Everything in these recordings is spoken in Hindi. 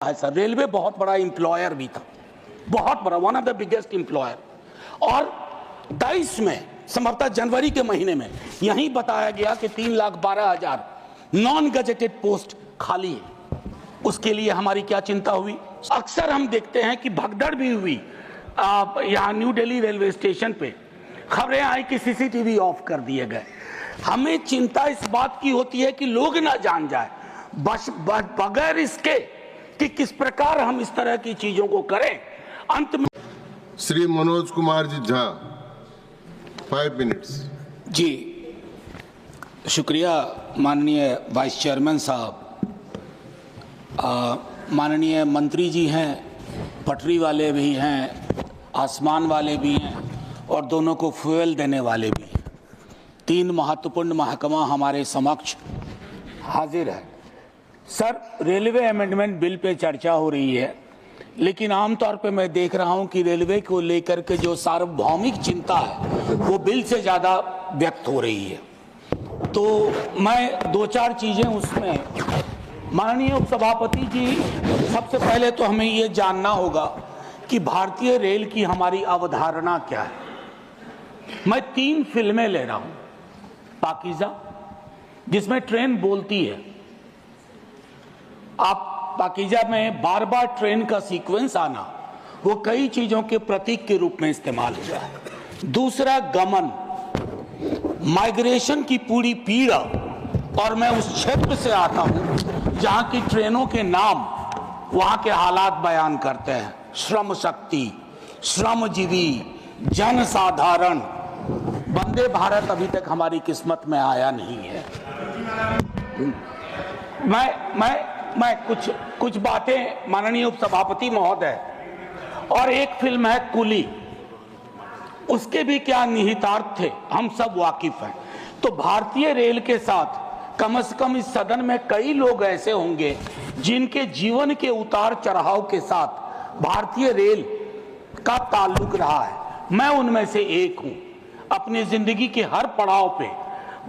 है सर। रेलवे बहुत बड़ा एम्प्लॉयर भी था, बहुत बड़ा, one of the biggest employer. और 23 में संभवतः जनवरी के महीने में यही बताया गया कि 3,12,000 नॉन गजेटेड पोस्ट खाली है। उसके लिए हमारी क्या चिंता हुई। अक्सर हम देखते हैं कि भगदड़ भी हुई यहाँ न्यू दिल्ली रेलवे स्टेशन पे, खबरें आई कि सीसीटीवी ऑफ कर दिए गए। हमें चिंता इस बात की होती है कि लोग ना जान जाए, बगैर इसके कि किस प्रकार हम इस तरह की चीजों को करें। अंत में श्री मनोज कुमार जी झा, 5 मिनट्स। जी शुक्रिया माननीय वाइस चेयरमैन साहब। माननीय मंत्री जी हैं, पटरी वाले भी हैं, आसमान वाले भी हैं और दोनों को फ्यूल देने वाले भी हैं। 3 महत्वपूर्ण महकमा हमारे समक्ष हाजिर है। Sir, railway amendment bill pay चर्चा हो रही है, लेकिन आमतौर पे मैं देख रहा हूं कि रेलवे को लेकर के जो सार्वभौमिक चिंता है वो बिल से ज़्यादा व्यक्त हो रही है। तो मैं 2-4 चीज़ें उसमें, माननीय उपसभापति जी, सबसे पहले तो हमें ये जानना होगा कि भारतीय रेल की हमारी अवधारणा क्या है। मैं 3 फिल्में ले रहा हूँ। पाकीज़ा, जिसमें ट्रेन बोलती है, आप पाकीज़ा में बार बार ट्रेन का सीक्वेंस आना वो कई चीजों के प्रतीक के रूप में इस्तेमाल हुआ है। दूसरा, गमन, माइग्रेशन की पूरी पीड़ा, और मैं उस क्षेत्र से आता हूं जहां की ट्रेनों के नाम वहां के हालात बयान करते हैं। श्रम शक्ति, श्रमजीवी, जनसाधारण। वंदे भारत अभी तक हमारी किस्मत में आया नहीं है। मैं कुछ बातें, माननीय उपसभापति महोदय, और एक फिल्म है कुली, उसके भी क्या निहितार्थ थे हम सब वाकिफ हैं। तो भारतीय रेल के साथ कम से कम इस सदन में कई लोग ऐसे होंगे जिनके जीवन के उतार चढ़ाव के साथ भारतीय रेल का ताल्लुक रहा है। मैं उनमें से एक हूं। अपनी जिंदगी के हर पड़ाव पे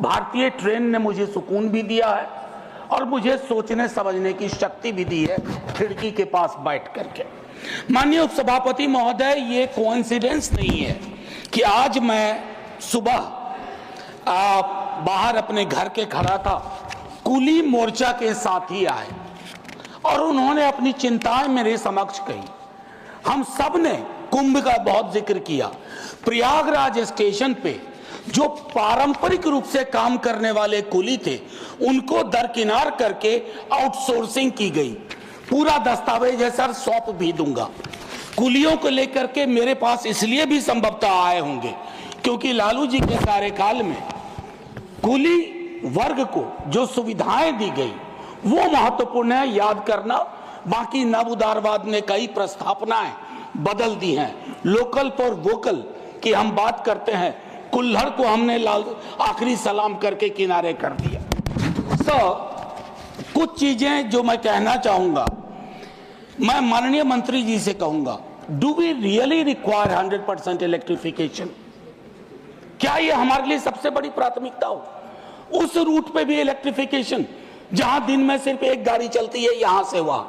भारतीय ट्रेन ने मुझे सुकून भी दिया है और मुझे सोचने समझने की शक्ति भी दी है, खिड़की के पास बैठ करके। माननीय उपसभापति महोदय, ये कोइंसिडेंस नहीं है कि आज मैं सुबह बाहर अपने घर के खड़ा था, कुली मोर्चा के साथी आए और उन्होंने अपनी चिंताएं मेरे समक्ष कही। हम सब ने कुंभ का बहुत जिक्र किया। प्रयागराज स्टेशन पे जो पारंपरिक रूप से काम करने वाले कुली थे, उनको दरकिनार करके आउटसोर्सिंग की गई। पूरा दस्तावेज है सर, सौंप भी दूंगा। कुलियों को लेकर के मेरे पास इसलिए भी संभवतः आए होंगे क्योंकि लालू जी के कार्यकाल में कुली वर्ग को जो सुविधाएं दी गई वो महत्वपूर्ण है, याद करना। बाकी नव उदारवाद ने कई प्रस्थापनाएं बदल दी हैं। लोकल फॉर वोकल की हम बात करते हैं, कुल्हड़ को हमने आखिरी सलाम करके किनारे कर दिया। कुछ चीजें जो मैं कहना चाहूंगा, मैं माननीय मंत्री जी से कहूंगा, do we really require 100% electrification? क्या ये हमारे लिए सबसे बड़ी प्राथमिकता हो? उस रूट पे भी इलेक्ट्रिफिकेशन जहां दिन में सिर्फ एक गाड़ी चलती है यहां से वहां,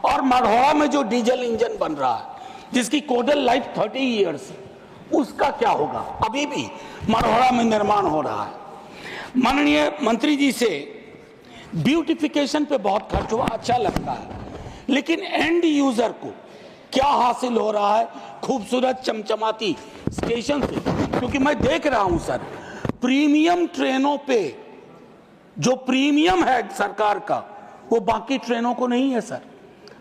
और मढ़ौरा में जो डीजल इंजन बन रहा है जिसकी कोडल लाइफ 30 ईयर्स, उसका क्या होगा? अभी भी मढ़ौरा में निर्माण हो रहा है। माननीय मंत्री जी से ब्यूटिफिकेशन पे बहुत खर्च हुआ, अच्छा लगता है, लेकिन एंड यूजर को क्या हासिल हो रहा है खूबसूरत चमचमाती स्टेशन से? क्योंकि मैं देख रहा हूं सर, प्रीमियम ट्रेनों पे जो प्रीमियम है सरकार का वो बाकी ट्रेनों को नहीं है सर।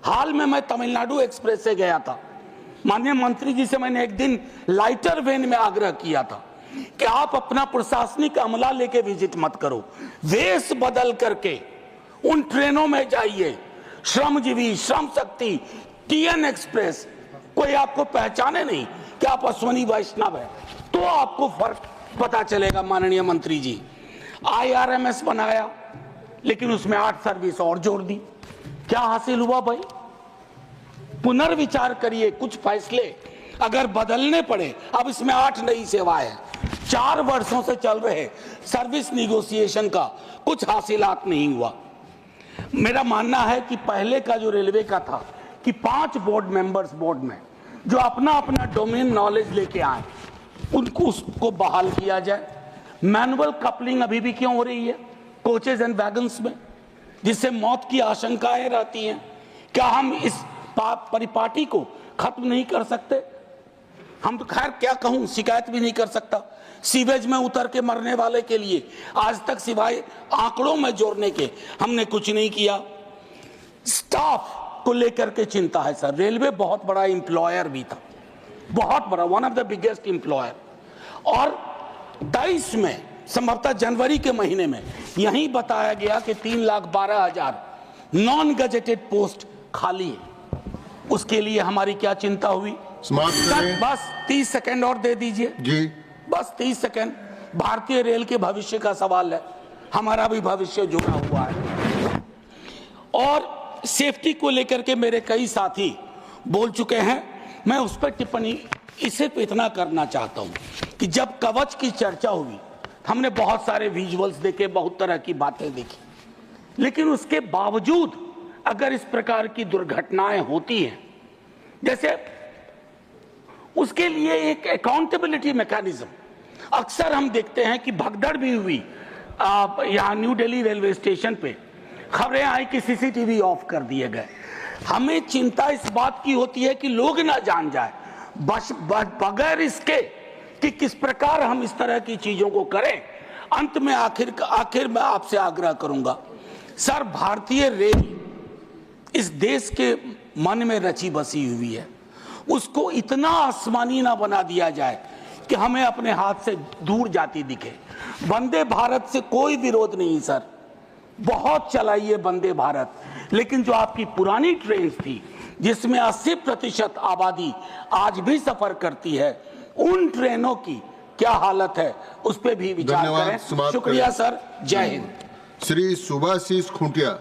हाल में मैं तमिलनाडु एक्सप्रेस से गया था। माननीय मंत्री जी से मैंने एक दिन लाइटर वेन में आग्रह किया था कि आप अपना प्रशासनिक अमला लेके विजिट मत करो, वेश बदल करके उन ट्रेनों में जाइए। श्रमजीवी, श्रम शक्ति, टीएन एक्सप्रेस, कोई आपको पहचाने नहीं कि आप अश्वनी वैष्णव है, तो आपको फर्क पता चलेगा। माननीय मंत्री जी, IRMS बनाया लेकिन उसमें 8 सर्विस और जोड़ दी। क्या हासिल हुआ भाई? पुनर्विचार करिए, कुछ फैसले अगर बदलने पड़े। अब इसमें 8 नई सेवाएं हैं। 4 वर्षों से चल रहे सर्विस निगोशिएशन का कुछ हासिलात नहीं हुआ। मेरा मानना है कि पहले का जो रेलवे का था कि 5 बोर्ड मेंबर्स बोर्ड में जो अपना अपना डोमेन नॉलेज लेके आए, उनको उसको बहाल किया जाए। मैनुअल कपलिंग अभी भी क्यों हो रही है कोचेज एंड वैगन्स में, जिससे मौत की आशंकाएं रहती हैं? क्या हम इस परिपाटी को खत्म नहीं कर सकते? हम तो खैर क्या कहूं, शिकायत भी नहीं कर सकता। सीवेज में उतर के मरने वाले के लिए आज तक सिवाय आंकड़ों में जोड़ने के हमने कुछ नहीं किया। स्टाफ को लेकर के चिंता है सर। रेलवे बहुत बड़ा एम्प्लॉयर भी था, बहुत बड़ा, one of the biggest employer. और 23 में संभवतः जनवरी के महीने में यही बताया गया कि 3,12,000 नॉन गजेटेड पोस्ट खाली है। उसके लिए हमारी क्या चिंता हुई? बस 30 सेकंड और दे दीजिए जी, बस 30 सेकंड। भारतीय रेल के भविष्य का सवाल है, हमारा भी भविष्य जुड़ा हुआ है। और सेफ्टी को लेकर के मेरे कई साथी बोल चुके हैं, मैं उस पर टिप्पणी इसे पे इतना करना चाहता हूं कि जब कवच की चर्चा हुई, हमने बहुत सारे विजुअल्स देखे, बहुत तरह की बातें देखी, लेकिन उसके बावजूद अगर इस प्रकार की दुर्घटनाएं होती हैं, जैसे उसके लिए एक अकाउंटेबिलिटी मैकेनिज्म, अक्सर हम देखते हैं कि भगदड़ भी हुई यहाँ न्यू दिल्ली रेलवे स्टेशन पे, खबरें आई कि सीसीटीवी ऑफ कर दिए गए। हमें चिंता इस बात की होती है कि लोग ना जान जाए, बस बगैर इसके कि किस प्रकार हम इस तरह की चीजों को करें। अंत में आखिर मैं आपसे आग्रह करूंगा सर, भारतीय रेल इस देश के मन में रची बसी हुई है, उसको इतना आसमानी ना बना दिया जाए कि हमें अपने हाथ से दूर जाती दिखे। वंदे भारत से कोई विरोध नहीं सर, बहुत चलाइए वंदे भारत, लेकिन जो आपकी पुरानी ट्रेन थी जिसमें 80% आबादी आज भी सफर करती है, उन ट्रेनों की क्या हालत है उस पर भी विचार करें। शुक्रिया सर, जय हिंद। श्री सुभाषिष खुंटिया।